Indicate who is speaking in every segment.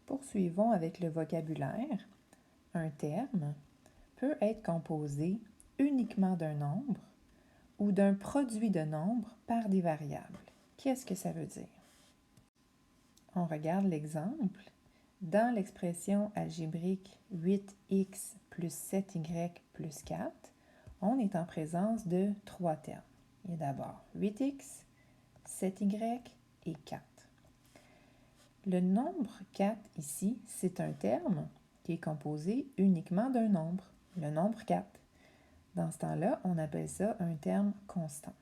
Speaker 1: Poursuivons avec le vocabulaire. Un terme peut être composé uniquement d'un nombre ou d'un produit de nombres par des variables. Qu'est-ce que ça veut dire? On regarde l'exemple. Dans l'expression algébrique 8x plus 7y plus 4, on est en présence de trois termes. Il y a d'abord 8x, 7y et 4. Le nombre 4 ici, c'est un terme qui est composé uniquement d'un nombre, le nombre 4. Dans ce temps-là, on appelle ça un terme constant.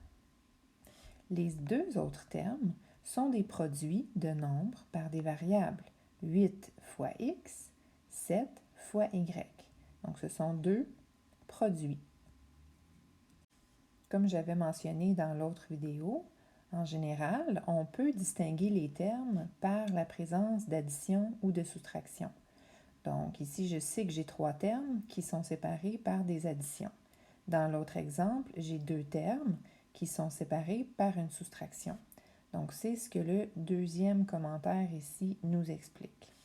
Speaker 1: Les deux autres termes sont des produits de nombres par des variables. 8 fois x, 7 fois y. Donc, ce sont deux produits. Comme j'avais mentionné dans l'autre vidéo, en général, on peut distinguer les termes par la présence d'addition ou de soustraction. Donc, ici, je sais que j'ai trois termes qui sont séparés par des additions. Dans l'autre exemple, j'ai deux termes qui sont séparés par une soustraction. Donc, c'est ce que le deuxième commentaire ici nous explique.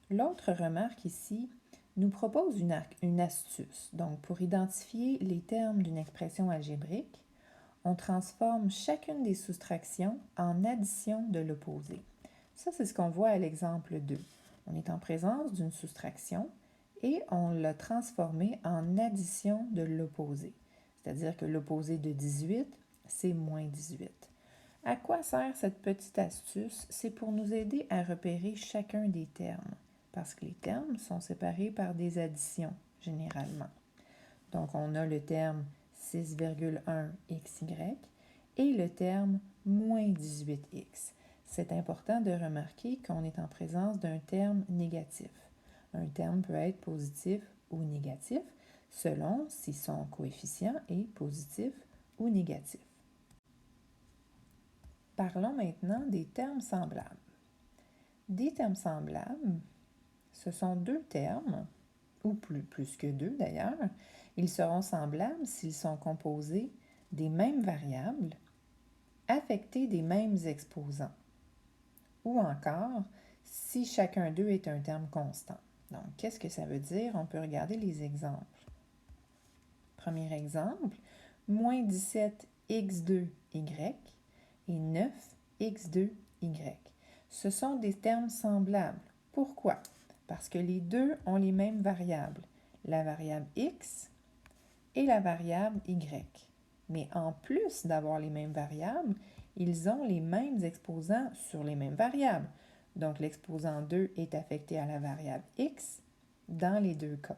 Speaker 1: L'autre remarque ici nous propose une astuce. Donc, pour identifier les termes d'une expression algébrique, on transforme chacune des soustractions en addition de l'opposé. Ça, c'est ce qu'on voit à l'exemple 2. On est en présence d'une soustraction et on l'a transformée en addition de l'opposé. C'est-à-dire que l'opposé de 18, c'est moins 18. À quoi sert cette petite astuce? C'est pour nous aider à repérer chacun des termes, parce que les termes sont séparés par des additions, généralement. Donc, on a le terme 6,1xy et le terme moins 18x. C'est important de remarquer qu'on est en présence d'un terme négatif. Un terme peut être positif ou négatif selon si son coefficient est positif ou négatif. Parlons maintenant des termes semblables. Des termes semblables, ce sont deux termes, ou plus que deux d'ailleurs. Ils seront semblables s'ils sont composés des mêmes variables, affectés des mêmes exposants, ou encore si chacun d'eux est un terme constant. Donc, qu'est-ce que ça veut dire? On peut regarder les exemples. Premier exemple, moins 17x2y et 9x2y. Ce sont des termes semblables. Pourquoi? Parce que les deux ont les mêmes variables, la variable x et la variable y. Mais en plus d'avoir les mêmes variables, ils ont les mêmes exposants sur les mêmes variables. Donc, l'exposant 2 est affecté à la variable x dans les deux cas.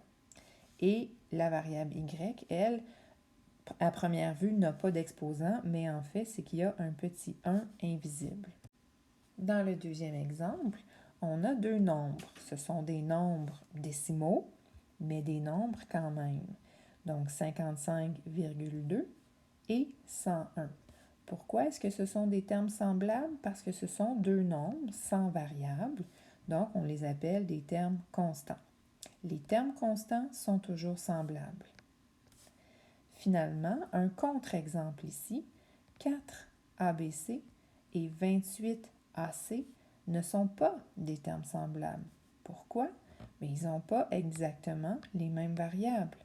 Speaker 1: Et la variable y, elle, à première vue, n'a pas d'exposant, mais en fait, c'est qu'il y a un petit 1 invisible. Dans le deuxième exemple, on a deux nombres. Ce sont des nombres décimaux, mais des nombres quand même. Donc, 55,2 et 101. Pourquoi est-ce que ce sont des termes semblables? Parce que ce sont deux nombres sans variable, donc on les appelle des termes constants. Les termes constants sont toujours semblables. Finalement, un contre-exemple ici, 4ABC et 28AC ne sont pas des termes semblables. Pourquoi? Mais ils n'ont pas exactement les mêmes variables.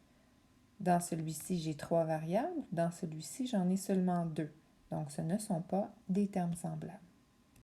Speaker 1: Dans celui-ci, j'ai 3 variables. Dans celui-ci, j'en ai seulement 2. Donc, ce ne sont pas des termes semblables.